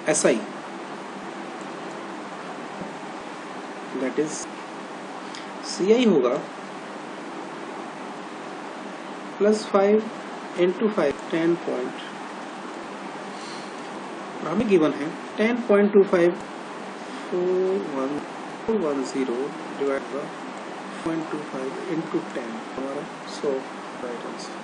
SI that is CI होगा +5 × 5 10 point, हमें given है 10.25 4110 डिवाइड बाय 0.25 × 10 हमारा 100 right answer.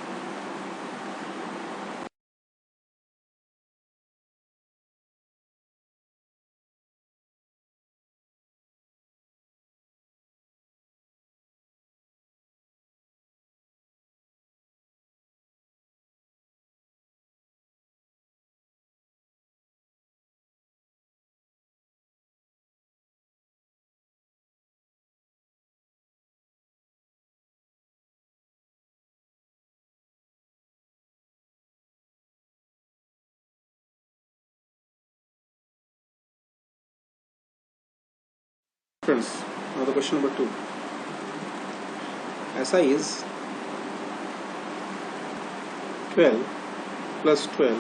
Friends, now the question number 2. SI is 12 plus 12,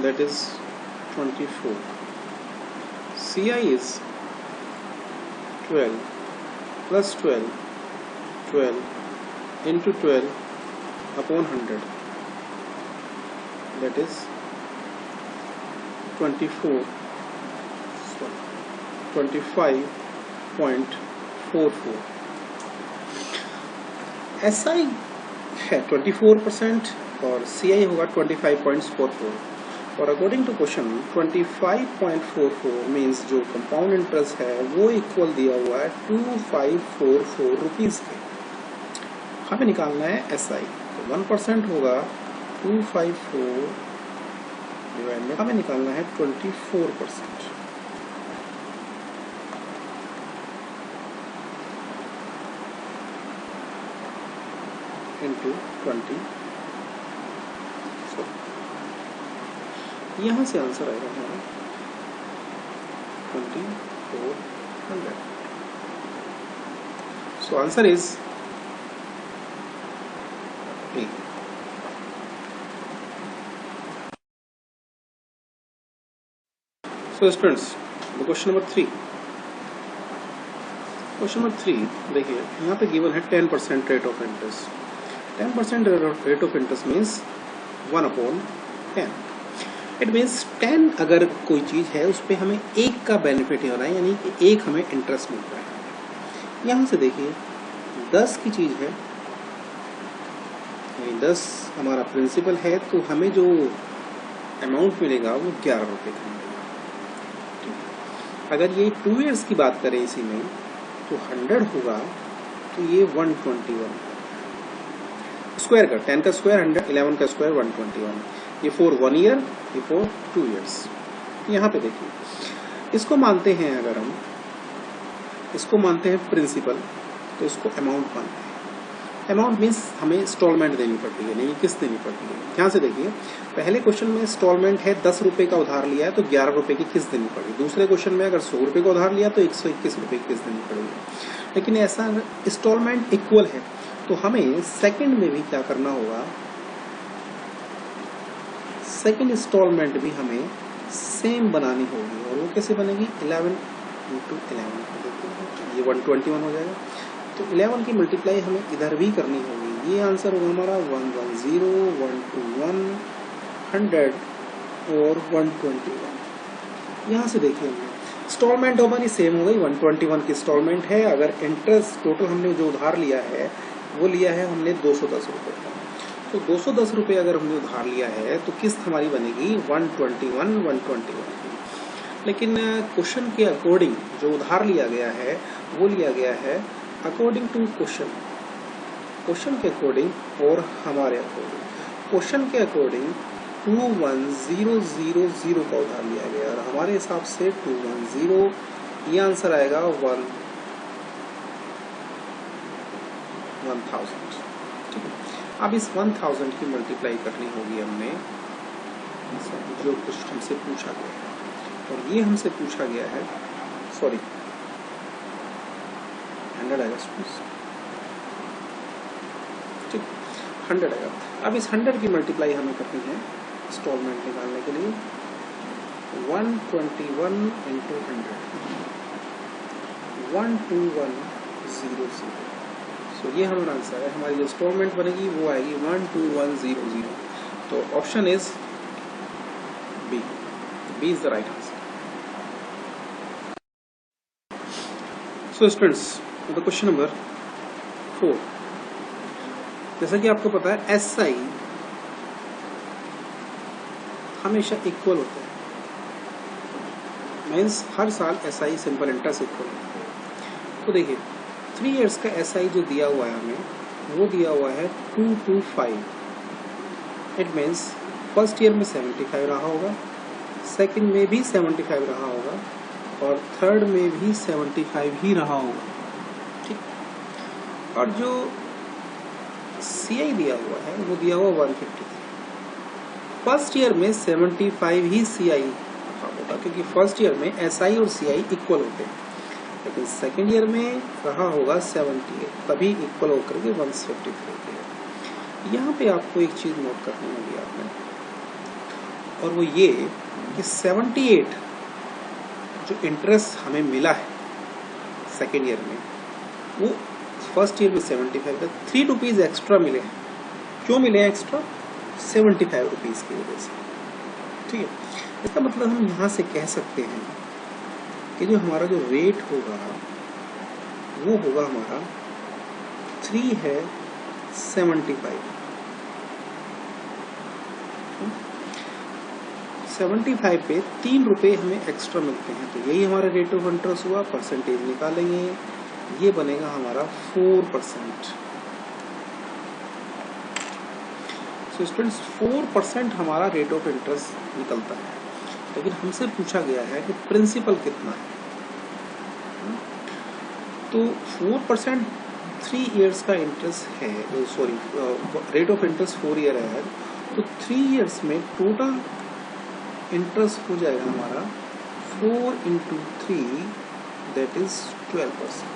that is 24. CI is 12 plus 12, 12 into 12 upon 100, that is 25.44। SI है 24% और CI होगा 25.44 और according to question 25.44 means जो compound interest है वो इक्वल दिया हुआ है 2544 रुपीज के। हमें निकालना है SI, तो 1% होगा 254 डिवाइड में हमें निकालना है 24% इंटू 20। यहाँ से आंसर आएगा हमारा 2400। सो answer is B। So students, question number 3। Question number 3 देखिए, यहाँ पे गिवन है 10% rate of interest. 10% rate of interest means 1/10। It means 10 अगर कोई चीज़ है उस पर हमें 1 का बेनिफिट हो रहा है, यानी कि 1 हमें इंटरेस्ट मिल रहा है। यहाँ से देखिए 10 की चीज़ है, यानी 10 हमारा प्रिंसिपल है, तो हमें जो अमाउंट मिलेगा वो 11 रुपये का मिलेगा। अगर ये 2 ईयर्स की बात करें इसी में, तो 100 होगा तो ये 121 स्क्वायर का 10 का स्क्वायर 100, 11 का स्क्वायर 121, ये फॉर 1 ईयर, ये फॉर 2 ईयर्स। यहाँ पे देखिए इसको मानते हैं, अगर हम इसको मानते हैं प्रिंसिपल, तो इसको अमाउंट मानते हैं। अमाउंट मीन्स हमें इंस्टॉलमेंट देनी पड़ती है, नहीं किस्त देनी पड़ती है। यहाँ से देखिए पहले क्वेश्चन में इंस्टॉलमेंट है 10 रुपए का उधार लिया है तो 11 रुपए की किस्त देनी पड़ेगी। दूसरे क्वेश्चन में अगर 100 रुपए का उधार लिया तो 121 रुपए की किस्त देनी पड़ेगी। लेकिन ऐसा इंस्टॉलमेंट इक्वल है तो हमें सेकंड में भी क्या करना होगा, सेकंड इंस्टॉलमेंट भी हमें सेम बनानी होगी। और वो कैसे बनेगी, 11 × 11 ये 121 हो जाएगा। तो 11 की मल्टीप्लाई हमें इधर भी करनी होगी। ये आंसर होगा हमारा 110, 121, 100 और 121। यहाँ से देखिए इंस्टॉलमेंट हमारी सेम हो गई, 121 की इंस्टॉलमेंट है। अगर इंटरेस्ट टोटल हमने जो उधार लिया है वो लिया है हमने 210 रुपये का, तो 210 रुपये अगर हमने उधार लिया है तो किस्त हमारी बनेगी 121 की। लेकिन क्वेश्चन के अकॉर्डिंग जो उधार लिया गया है वो लिया गया है अकॉर्डिंग टू क्वेश्चन के अकॉर्डिंग और हमारे अकॉर्डिंग। क्वेश्चन के अकॉर्डिंग 21,000 का उधार लिया गया और हमारे हिसाब से 210, ये आंसर आएगा 1000। ठीक है, अब इस 1000 की मल्टीप्लाई करनी होगी हमने जो कुछ हमसे पूछा गया है, और ये हमसे पूछा गया है 100 आएगा, ठीक 100 आएगा। अब इस 100 की मल्टीप्लाई हमें करनी है इंस्टॉलमेंट निकालने के लिए। 121 into 100, 12100। सो ये हमारा आंसर है। हमारी जो इंस्टॉलमेंट बनेगी वो आएगी 12100। तो option is B, B is the right answer. So students, the question number 4, जैसा कि आपको पता है SI हमेशा इक्वल होता है, मीन्स हर साल SI सिंपल इंटरेस्ट इक्वल होता है। तो देखिए 3 इयर्स का SI जो दिया हुआ है हमें, वो दिया हुआ है 225। इट मीन्स फर्स्ट ईयर में 75 रहा होगा, सेकंड में भी 75 रहा होगा, और थर्ड में भी 75 ही रहा होगा। ठीक, और जो CI दिया हुआ है वो दिया हुआ 150। फर्स्ट ईयर में 75 ही CI रहा होगा, क्योंकि फर्स्ट ईयर में SI और CI इक्वल होते हैं, लेकिन सेकेंड ईयर में रहा होगा 78, तभी इक्वल होकर के 153। यहाँ पे आपको एक चीज नोट करनी होगी आपने, और वो ये कि 78 जो इंटरेस्ट हमें मिला है सेकेंड ईयर में, वो फर्स्ट ईयर में 75 का 3 रुपीज एक्स्ट्रा मिले हैं। क्यों मिले हैं एक्स्ट्रा? 75 रुपीज की वजह से। ठीक है, इसका मतलब हम यहाँ से कह सकते हैं कि जो हमारा जो रेट होगा वो होगा हमारा 3 है 75। 75 पे 3 रुपए हमें एक्स्ट्रा मिलते हैं, तो यही हमारा रेट ऑफ इंटरेस्ट हुआ। परसेंटेज निकालेंगे, ये बनेगा हमारा 4%। सो स्टूडेंट्स 4% हमारा रेट ऑफ इंटरेस्ट निकलता है, लेकिन हमसे पूछा गया है कि प्रिंसिपल कितना है। तो 4% 3 इयर्स का इंटरेस्ट है, sorry rate of interest 4 year है, तो 3 इयर्स में टोटल इंटरेस्ट हो जाएगा हमारा 4 into 3, दैट इज 12%।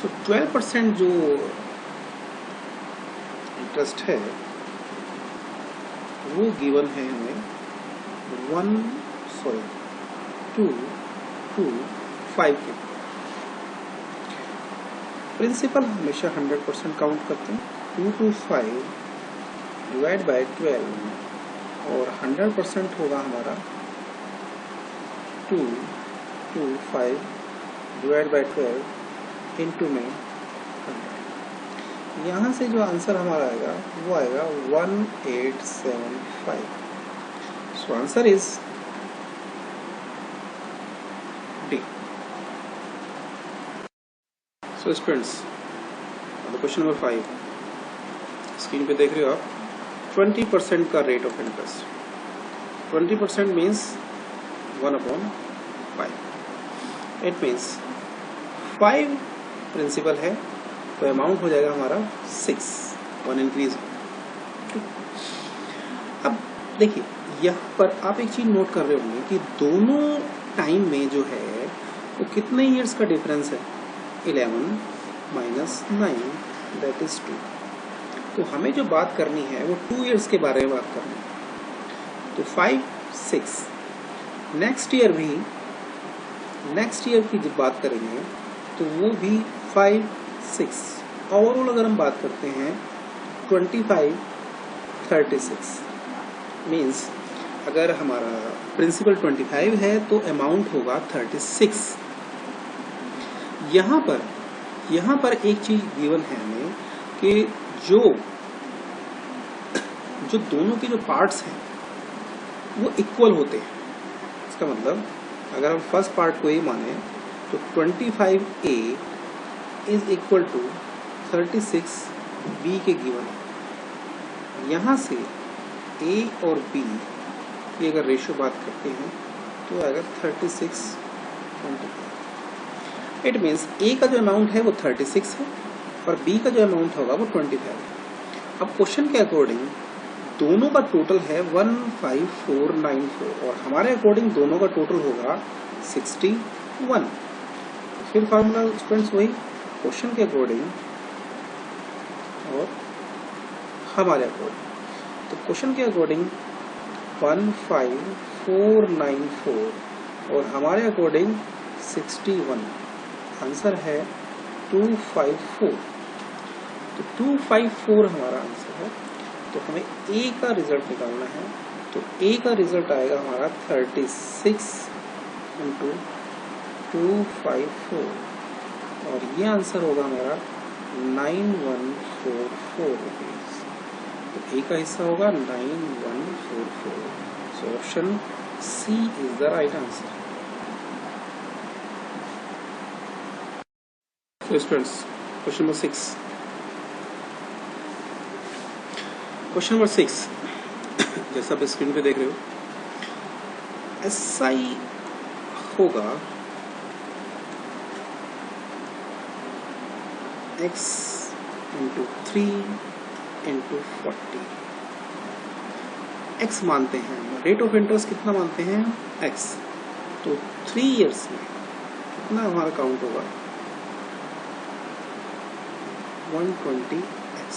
सो 12% जो इंटरेस्ट है वो गिवन है हमें 225 के। प्रिंसिपल हमेशा 100% काउंट करते हैं। 225 डिवाइड बाय 12, और 100% होगा हमारा 225 डिवाइड बाय 12 इंटू में 100। यहाँ से जो आंसर हमारा आएगा वो आएगा 1875। So answer is D. So students, question number 5 screen पे देख रहे हो आप। 20% का rate of interest, 20% means 1/5। It means 5 principal है, तो अमाउंट हो जाएगा हमारा 6, 1 इंक्रीज। अब देखिए यहाँ पर आप एक चीज नोट कर रहे होंगे कि दोनों टाइम में जो है वो कितने इयर्स का डिफरेंस है? 11 minus 9, दैट इज 2। तो हमें जो बात करनी है वो 2 इयर्स के बारे में बात करनी है। तो 5, 6, नेक्स्ट ईयर की जब बात करेंगे तो वो भी 5, 6। ओवरऑल अगर हम बात करते हैं 25, 36 मीन्स अगर हमारा प्रिंसिपल 25 है तो अमाउंट होगा 36। यहाँ पर एक चीज गिवन है हमें कि जो दोनों के जो पार्ट्स हैं वो इक्वल होते हैं। इसका मतलब अगर हम फर्स्ट पार्ट को ही माने तो 25A is equal to 36B के गिवन है। यहाँ से A और B की अगर रेशियो बात करते हैं तो आएगा 36, 25। इट मीन्स A का जो अमाउंट है वो 36 है और B का जो अमाउंट होगा वो 25 है। अब क्वेश्चन के अकॉर्डिंग दोनों का टोटल है 15494 और हमारे अकॉर्डिंग दोनों का टोटल होगा 61। फिर फार्मूला स्टूडेंट्स वही क्वेश्चन के अकॉर्डिंग और हमारे अकॉर्डिंग। तो क्वेश्चन के अकॉर्डिंग 15494 और हमारे अकॉर्डिंग 61, आंसर है 254। तो 254 हमारा आंसर है। तो हमें ए का रिजल्ट निकालना है। तो ए का रिजल्ट आएगा हमारा 36 इंटू 254 और ये आंसर होगा हमारा 9144 रुपीज। तो ए का हिस्सा होगा 9144। So option C is the right answer. So students, question number 6. Question number 6 जैसा आप स्क्रीन पे देख रहे हो, SI होगा x इंटू 3 इंटू 40। x मानते हैं, रेट ऑफ इंटरेस्ट कितना मानते हैं x। तो 3 इयर्स में कितना हमारा काउंट होगा 120x।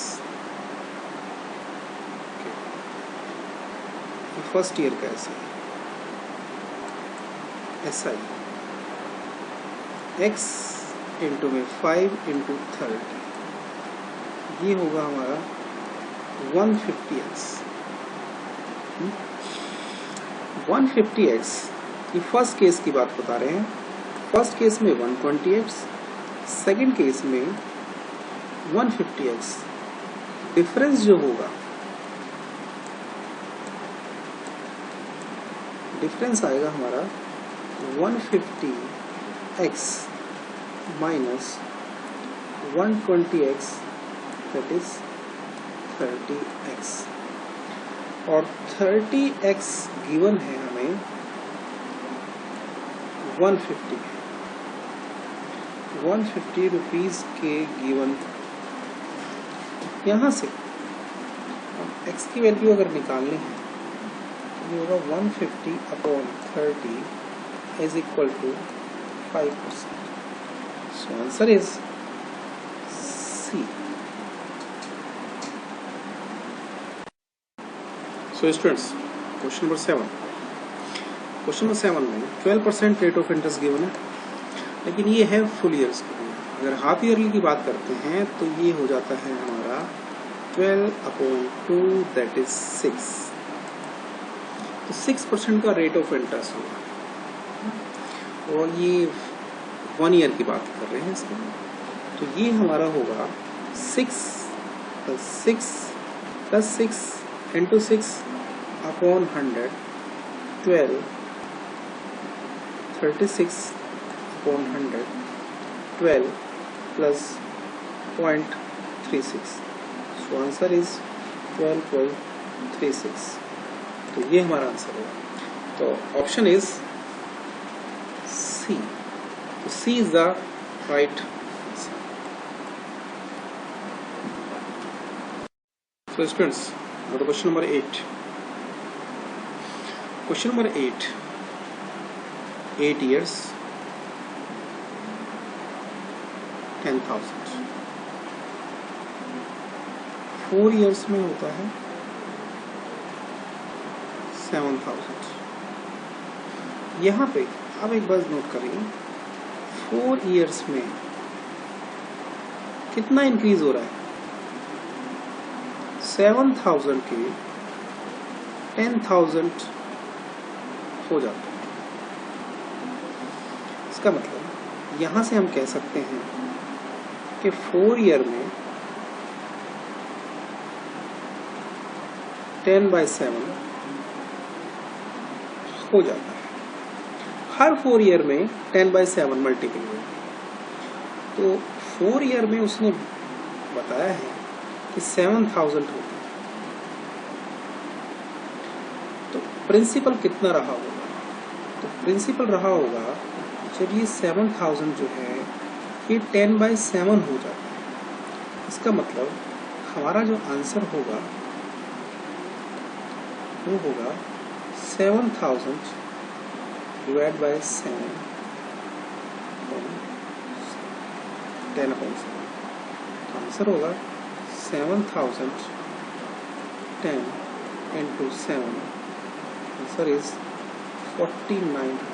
फर्स्ट ईयर का SI x इंटू में 5 इंटू 30, ये होगा हमारा 150x। 150x ये फर्स्ट केस की बात बता रहे हैं। फर्स्ट केस में 120x, सेकंड केस में 150x। डिफरेंस जो होगा, डिफरेंस आएगा हमारा 150x minus 120x, that is 30x। और 30x गिवन है हमें 150 रुपीज के गिवन। यहाँ से x की वैल्यू अगर निकालनी है तो ये होगा 150 upon 30 is equal to 5%। So answer is C. So students, question number 7। Question number 7 में 12% रेट ऑफ इंटरेस्ट गिवन है, लेकिन ये है फुल ईयर्स के लिए। अगर हाफ ईयरली की बात करते हैं तो ये हो जाता है हमारा 12/2 दैट इज 6। तो 6% का रेट ऑफ इंटरेस्ट होगा और ये 1 ईयर की बात कर रहे हैं इसके। तो ये हमारा होगा 6 + 6 into 6 upon 100, 12, 36 upon 100, 12 plus 0.36। So answer is 12.36। तो ये हमारा आंसर होगा। तो ऑप्शन इज सी। तो C is the right answer. So students, go to question number 8. Question number 8. 8 years, 10,000. 4 years में होता है 7,000। यहाँ पे आप एक बार नोट करिए, 4 years में कितना इंक्रीज हो रहा है। 7,000 के 10,000 हो जाता है। इसका मतलब यहां से हम कह सकते हैं कि 4 ईयर में 10/7 हो जाता है। हर 4 ईयर में 10/7 मल्टीपल होगा। तो 4 ईयर में उसने बताया है कि 7,000 होगा। तो प्रिंसिपल कितना रहा होगा? तो प्रिंसिपल रहा होगा जब ये 7,000 जो है ये 10/7 हो जाता है। इसका मतलब हमारा जो आंसर होगा वो होगा 7,000 डिवाइड बाय 7 10/7। आंसर होगा 7,000 10 into 7 आंसर इज 4900।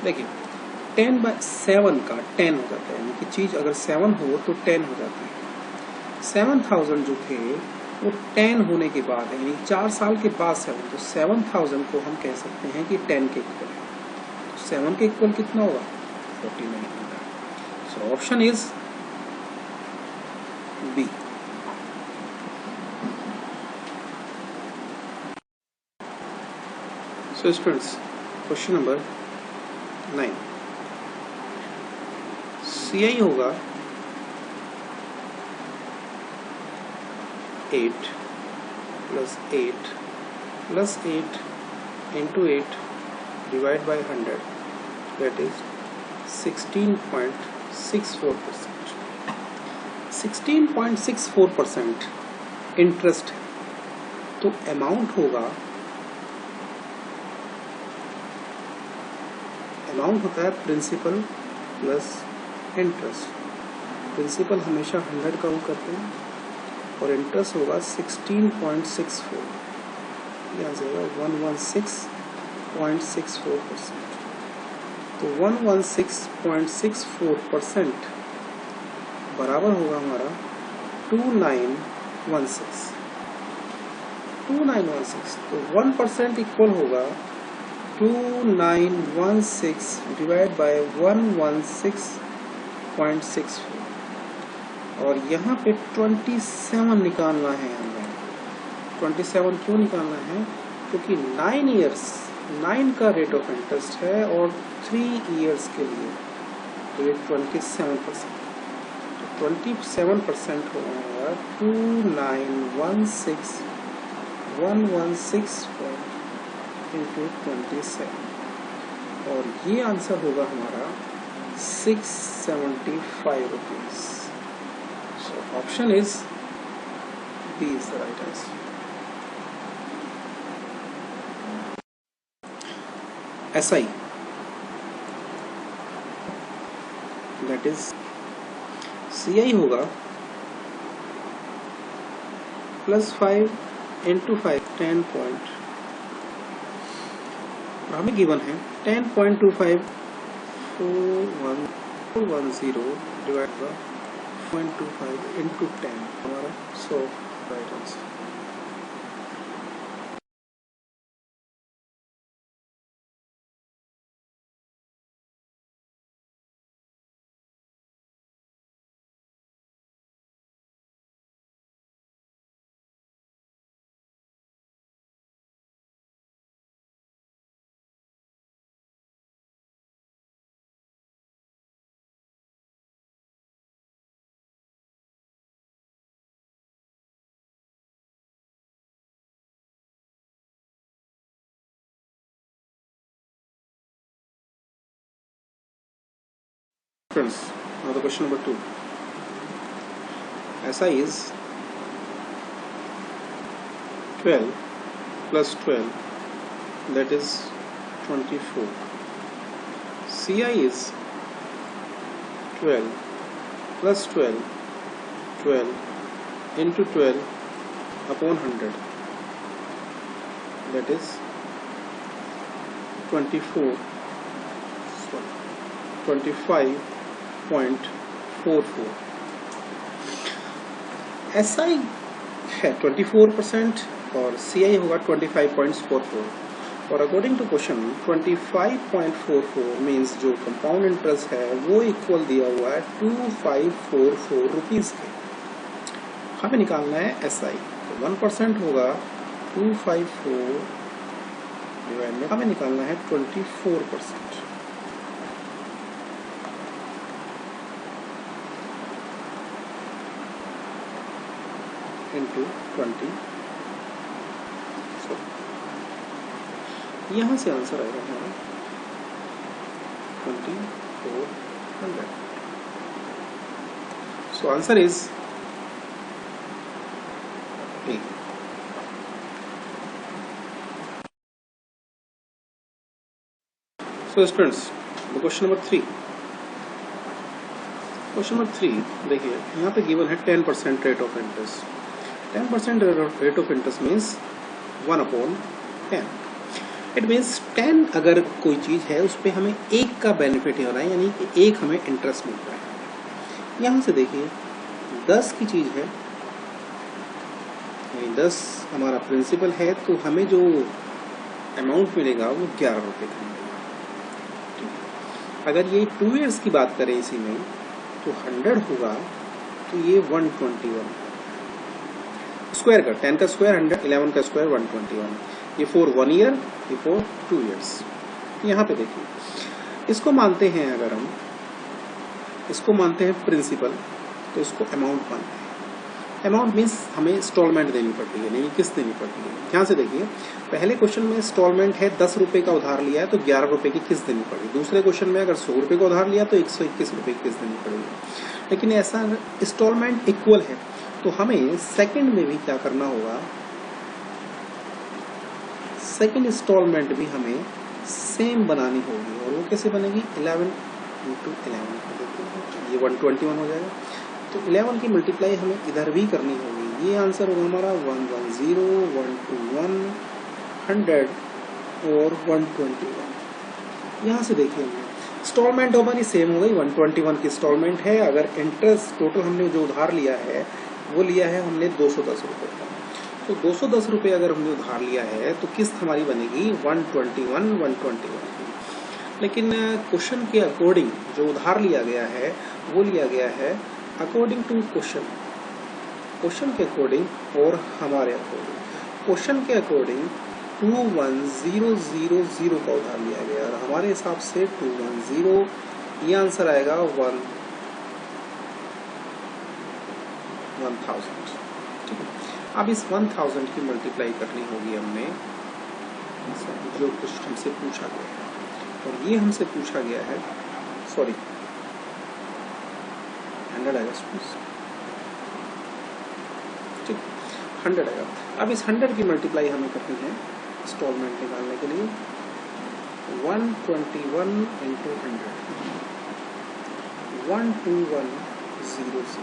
देखिए 10/7 का 10 हो जाता है, यानी कि चीज अगर 7 हो तो 10 हो जाती है। 7000 जो थे वो 10 होने के बाद है, यानी 4 साल के बाद 7, तो 7000 को हम कह सकते हैं कि 10 के इक्वल है। तो 7 के इक्वल कितना होगा? 4900। So option is B. So students, question number 9, CI होगा 8 plus 8 plus 8 into 8 divided by 100, that is 16.64%। 16.64% interest है, तो अमाउंट होगा, अमाउंट होता है प्रिंसिपल प्लस इंटरेस्ट। प्रिंसिपल हमेशा 100 का वो करते हैं और इंटरेस्ट होगा 16.64, यहाँ से होगा 116.64%। तो 116.64% बराबर होगा हमारा 2916। तो 1% इक्वल होगा 2916 डिवाइड बाय 116.64, और यहाँ पे 27 निकालना है हमें। 27 क्यों निकालना है? क्योंकि 9 ईयर्स 9 का रेट ऑफ इंटरेस्ट है और 3 ईयर्स के लिए तो ये 27%। तो 27% होगा 2916 into 27, और ये आंसर होगा हमारा 675 rupees. So option is B is the right answer. SI, that is CI होगा +5 into 5 10 पॉइंट, हमें गिवन है 10.254110 डिवाइड बाय 0.25 into 10 हमारा। So right answer. Friends, now the question number 2. SI is 12 plus 12, that is 24. CI is 12 plus 12 into 12 upon 100, that is 25.44। SI है 24% और CI होगा 25.44, और according to question 25.44 means जो compound interest है वो equal दिया हुआ है 2544 रुपीज़ के। हमें निकालना है SI, तो 1% होगा 254 डिवाइड में हमें निकालना है 24% इंटू 20। यहाँ से आंसर आएगा हमारा 2400। सो answer is A। So students, question number 3। Question number 3 देखिए, यहाँ पे गिवन है 10% rate of interest. 10% rate of interest means 1/10। It means 10 अगर कोई चीज़ है उस पर हमें एक का बेनिफिट हो रहा है, यानी कि एक हमें इंटरेस्ट मिल रहा है। यहाँ से देखिए 10 की चीज़ है, यानी 10 हमारा प्रिंसिपल है, तो हमें जो अमाउंट मिलेगा वो 11 रुपये का मिलेगा। अगर ये 2 ईयर्स की बात करें इसी में, तो 100 होगा, तो ये 121 स्क्वायर का 10 का स्क्वायर 100, 11 का स्क्वायर 121, ये फॉर 1 ईयर, ये फॉर 2 ईयर्स। यहाँ पे देखिए इसको मानते हैं, अगर हम इसको मानते हैं प्रिंसिपल, तो इसको अमाउंट मानते हैं। अमाउंट मीन्स हमें इंस्टॉलमेंट देनी पड़ती है, नहीं किस्त देनी पड़ती है। यहाँ से देखिए पहले क्वेश्चन में इंस्टॉलमेंट है 10 रुपए का उधार लिया है तो 11 रुपए की किस्त देनी पड़ेगी। दूसरे क्वेश्चन में अगर 100 रुपए का उधार लिया तो 121 रुपए की किस्त देनी पड़ेगी। लेकिन ऐसा इंस्टॉलमेंट इक्वल है तो हमें सेकंड में भी क्या करना होगा, सेकंड इंस्टॉलमेंट भी हमें सेम बनानी होगी। और वो कैसे बनेगी, 11 × 11 ये 121 हो जाएगा। तो 11 की मल्टीप्लाई हमें इधर भी करनी होगी। ये आंसर होगा हमारा 110, 121, 100 और 121। यहाँ से देखिए इंस्टॉलमेंट हमारी सेम हो गई, 121 की इंस्टॉलमेंट है। अगर इंटरेस्ट टोटल हमने जो उधार लिया है वो लिया है हमने 210 रुपये का, तो 210 रुपये अगर हमने उधार लिया है तो किस्त हमारी बनेगी 121 की। लेकिन क्वेश्चन के अकॉर्डिंग जो उधार लिया गया है वो लिया गया है अकॉर्डिंग टू क्वेश्चन के अकॉर्डिंग और हमारे अकॉर्डिंग। क्वेश्चन के अकॉर्डिंग 21000 का उधार लिया गया और हमारे हिसाब से 210, ये आंसर आएगा 1000। ठीक है, अब इस 1000 की मल्टीप्लाई करनी होगी हमने जो कुछ हमसे पूछा गया है, और ये हमसे पूछा गया है 100 आएगा, ठीक 100 आएगा। अब इस 100 की मल्टीप्लाई हमें करनी है इंस्टॉलमेंट निकालने के लिए, 121 × 100, 12100।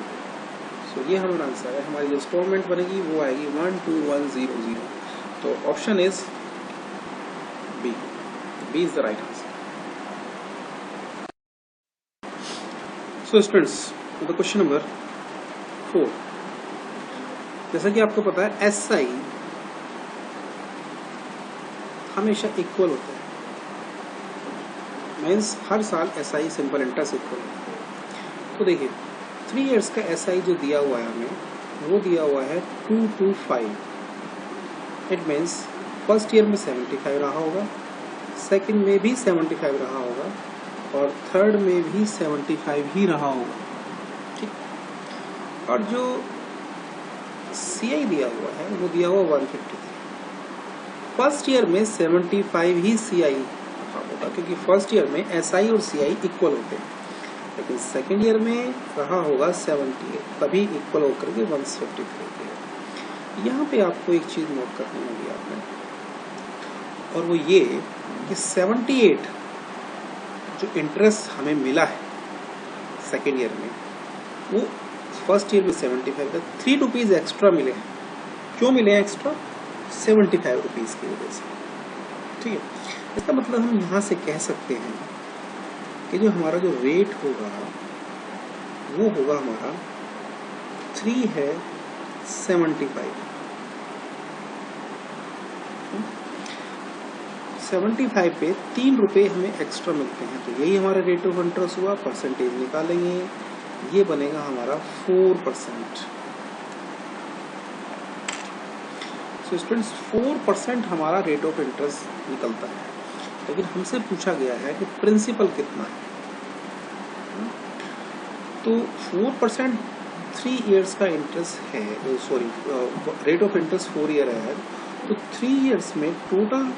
तो ये हमारा आंसर है। हमारी जो इंस्टॉलमेंट बनेगी वो आएगी 12100। तो option is B is the right answer. So students, तो क्वेश्चन नंबर 4, जैसा कि आपको पता है SI हमेशा इक्वल होता है, मीन्स हर साल SI सिंपल इंटरेस्ट इक्वल होता है। तो देखिए 3 इयर्स का SI जो दिया हुआ है हमें, वो दिया हुआ है 225। इट मीन्स फर्स्ट ईयर में 75 रहा होगा, सेकंड में भी 75 रहा होगा और थर्ड में भी 75 ही रहा होगा। ठीक, और जो CI दिया हुआ है वो दिया हुआ 153। फर्स्ट ईयर में 75 ही CI रहा होगा, क्योंकि फर्स्ट ईयर में SI और CI इक्वल होते हैं, लेकिन सेकेंड ईयर में रहा होगा 78, तभी इक्वल होकर के 153। यहाँ पे आपको एक चीज नोट करनी होगी आपने, और वो ये कि 78 जो इंटरेस्ट हमें मिला है सेकेंड ईयर में, वो फर्स्ट ईयर में 75 का 3 रुपीज एक्स्ट्रा मिले हैं। क्यों मिले हैं एक्स्ट्रा? 75 रुपीज की वजह से। ठीक है, इसका मतलब हम यहाँ से कह सकते हैं कि जो हमारा जो रेट होगा वो होगा हमारा 3 है 75। 75 पे 3 रुपए हमें एक्स्ट्रा मिलते हैं, तो यही हमारा रेट ऑफ इंटरेस्ट हुआ। परसेंटेज निकालेंगे, ये बनेगा हमारा 4%। सो स्टूडेंट्स 4% हमारा रेट ऑफ इंटरेस्ट निकलता है, लेकिन हमसे पूछा गया है कि प्रिंसिपल कितना है। तो 4% 3 इयर्स का इंटरेस्ट है, रेट ऑफ इंटरेस्ट 4 ईयर है, तो 3 इयर्स में टोटल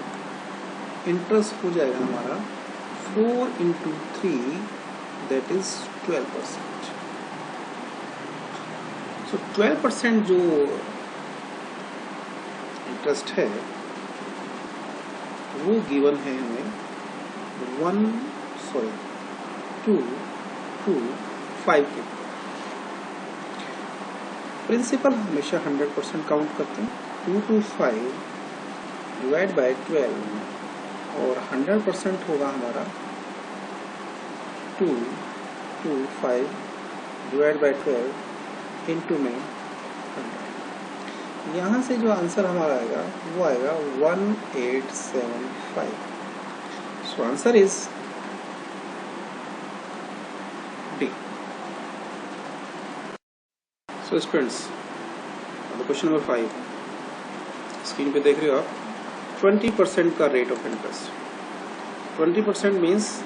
इंटरेस्ट हो जाएगा हमारा 4 × 3, दैट इज 12%। सो 12% जो इंटरेस्ट है वो गिवन है हमें 225 के। प्रिंसिपल हमेशा 100% काउंट करते हैं। 225 डिवाइड बाय 12 और 100% होगा हमारा 2 2 5 डिवाइड बाई 12 इंटू में 100। यहाँ से जो आंसर हमारा आएगा वो आएगा 1875। So answer is D. So students, question number 5 screen पे देख रहे हो आप। 20% का rate of interest, 20% means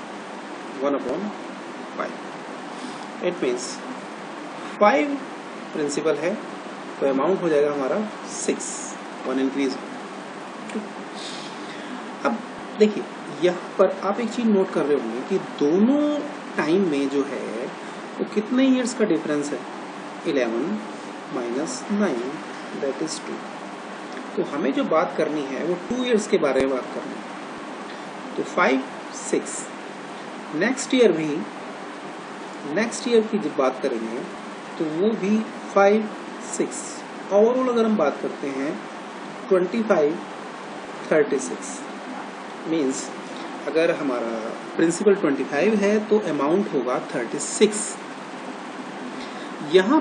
1/5। It means 5 principal है तो अमाउंट हो जाएगा हमारा 6, 1 इंक्रीज। अब देखिए यहाँ पर आप एक चीज नोट कर रहे होंगे कि दोनों टाइम में जो है वो कितने ईयर्स का डिफरेंस है, 11 माइनस 9 दैट इज 2। तो हमें जो बात करनी है वो 2 ईयर्स के बारे में बात करनी है। तो 5 6 नेक्स्ट ईयर की जब बात करेंगे तो वो भी 5 6। ओवरऑल अगर हम बात करते हैं 25 36 मीन्स अगर हमारा प्रिंसिपल 25 है तो अमाउंट होगा 36। यहाँ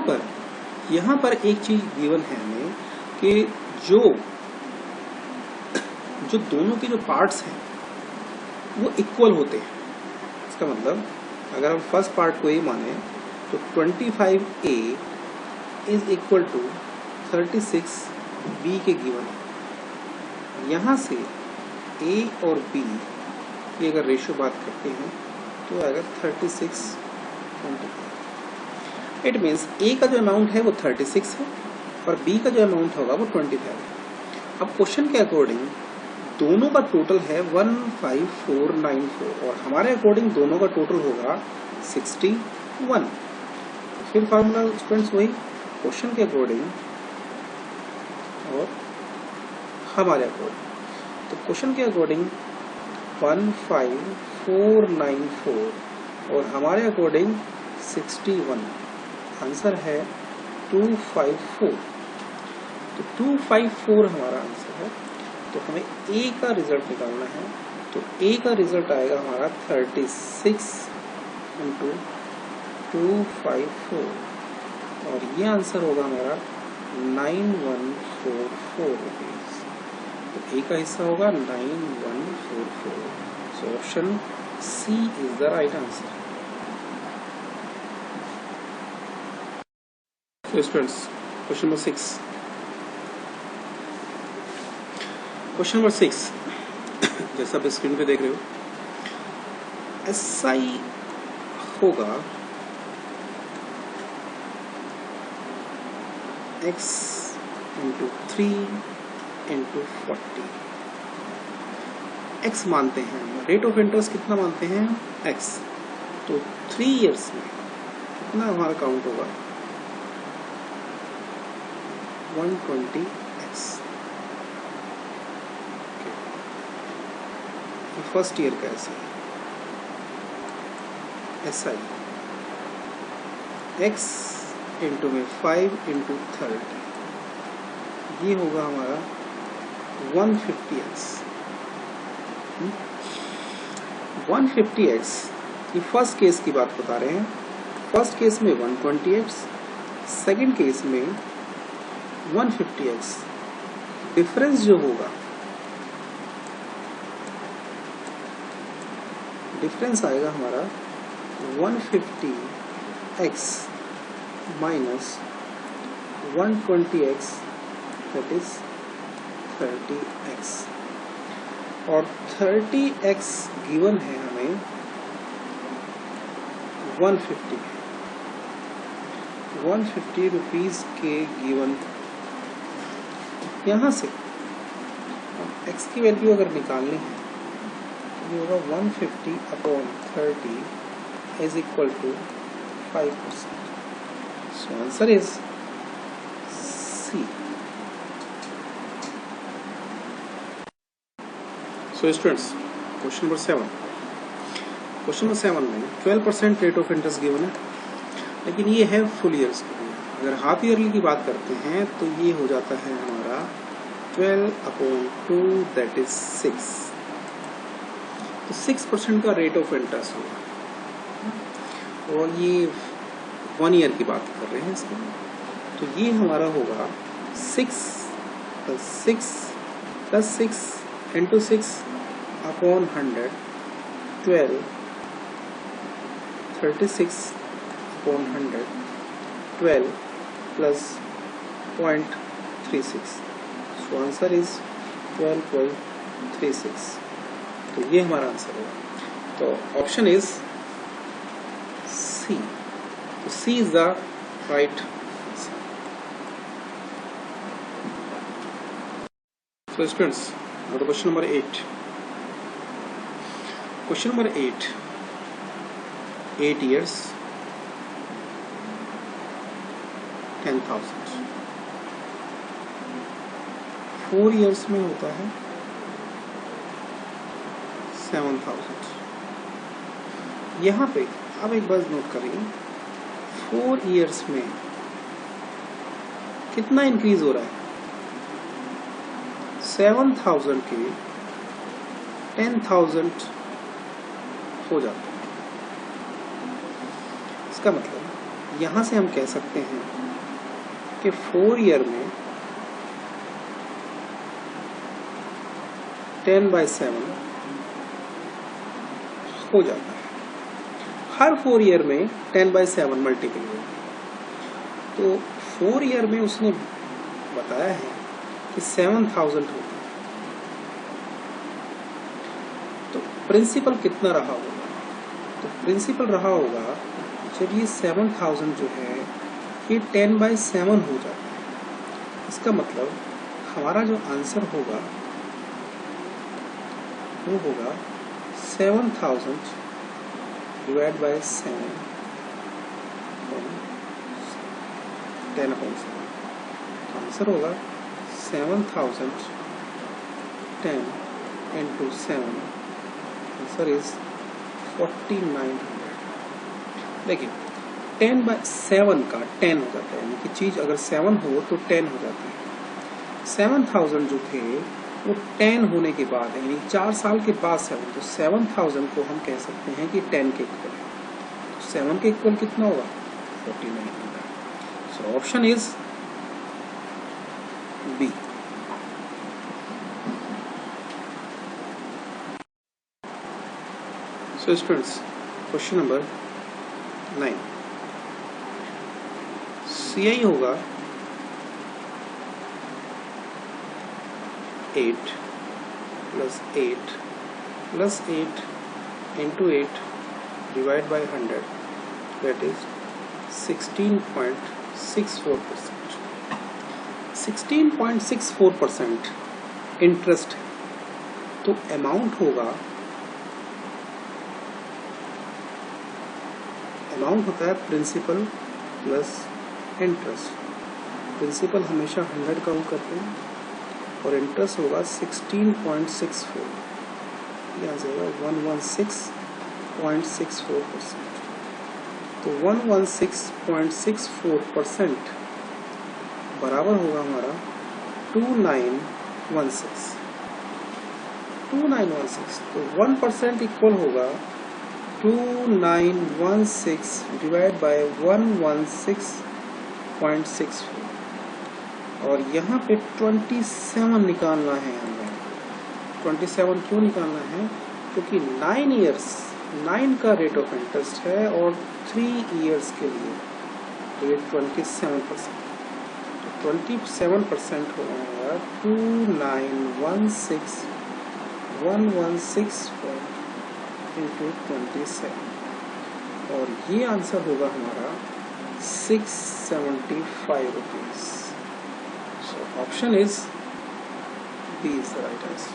पर एक चीज गिवन है हमें कि जो दोनों के जो पार्ट्स हैं वो इक्वल होते हैं। इसका मतलब अगर हम फर्स्ट पार्ट को ए माने तो 25A is equal to 36B के गिवन है। यहाँ से A और B की अगर रेशियो बात करते हैं तो आएगा 36 25। इट मीन्स A का जो अमाउंट है वो 36 है और B का जो अमाउंट होगा वो 25 है। अब क्वेश्चन के अकॉर्डिंग दोनों का टोटल है 15494 और हमारे अकॉर्डिंग दोनों का टोटल होगा 61। फिर फार्मूला स्टूडेंट्स वही क्वेश्चन के अकॉर्डिंग और हमारे अकॉर्डिंग। तो क्वेश्चन के अकॉर्डिंग 15494 और हमारे अकॉर्डिंग 61। आंसर है 254। तो 254 हमारा आंसर है। तो हमें ए का रिजल्ट निकालना है। तो ए का रिजल्ट आएगा हमारा 36 इंटू 254 और ये आंसर होगा हमारा 9144 रुपीज। तो ए का हिस्सा होगा 9144। So option C is the right answer. Students, question number 6। Question number 6 जैसा आप स्क्रीन पे देख रहे हो, SI होगा x इंटू 3 इंटू 40। x मानते हैं, रेट ऑफ इंटरेस्ट कितना मानते हैं x। तो 3 इयर्स में कितना हमारा काउंट होगा 120x। फर्स्ट ईयर का SI x इंटू में 5 इंटू 30 ये होगा हमारा 150x। 150x ये फर्स्ट केस की बात बता रहे हैं। फर्स्ट केस में 120x, सेकंड केस में 150x। डिफरेंस जो होगा, डिफरेंस आएगा हमारा 150x minus 120x that is 30x। और 30x गिवन है हमें 150 रुपीज के गिवन। यहाँ से x की वैल्यू अगर निकालनी है तो ये होगा 150/30 is equal to 5%। So answer is C. So students, question number 7। Question number 7 में 12% रेट ऑफ इंटरेस्ट गिवन है, लेकिन ये है फुल ईयर्स के लिए। अगर हाफ ईयरली की बात करते हैं तो ये हो जाता है हमारा 12/2 दैट इज 6। तो 6% का रेट ऑफ इंटरेस्ट होगा, और ये 1 ईयर की बात कर रहे हैं इसके। तो ये हमारा होगा 6 + 6 × 6/100, 12, 36/100, 12 + 0.36, सो आंसर इज 12.36। तो ये हमारा आंसर होगा। तो ऑप्शन इज सी। तो C is the right answer. So students, now to question number 8. Question number 8. 8 years, 10,000. 4 years में होता है 7,000। यहाँ पे आप एक बार नोट करिए, 4 years में कितना इंक्रीज हो रहा है? 7,000 के 10,000 हो जाता है। इसका मतलब यहां से हम कह सकते हैं कि 4 ईयर में 10/7 हो जाता है। हर 4 ईयर में 10/7 मल्टीपल होगा। तो 4 ईयर में उसने बताया है कि 7,000 होगा। तो प्रिंसिपल कितना रहा होगा? तो प्रिंसिपल रहा होगा जब ये 7,000 जो है ये 10/7 हो जाता है। इसका मतलब हमारा जो आंसर होगा वो होगा 7,000 / 7 10/7। आंसर होगा 7,000 10 × 7, आंसर इज 4,900। देखिए 10/7 का 10 हो जाता है, यानी कि चीज अगर 7 हो तो 10 हो जाती है। 7,000 जो थे वो 10 होने के बाद है, यानी 4 साल के बाद 7, तो 7,000 को हम कह सकते हैं कि 10 के इक्वल है। तो 7 के इक्वल कितना होगा? 4,900। So option is B. So students, question number 9। CI होगा 8 + 8 + 8 × 8 divide by 100, that is 16.64%। 16.64% interest है। तो अमाउंट होगा, अमाउंट होता है प्रिंसिपल प्लस इंटरेस्ट। प्रिंसिपल हमेशा 100 काउंट करते हैं और इंटरेस्ट होगा 16.64, यहाँ से होगा 116.64%। तो 116.64% बराबर होगा हमारा 2916। 2916, तो 1% इक्वल होगा 2916 डिवाइड बाय 116.64, और यहाँ पे 27 निकालना है हमें। 27 क्यों निकालना है? क्योंकि 9 ईयर्स 9 का रेट ऑफ इंटरेस्ट है और 3 ईयर्स के लिए रेट 27%। तो 27% होगा 2916 116 × 27, और ये आंसर होगा हमारा 675 rupees. So option is B is the right answer.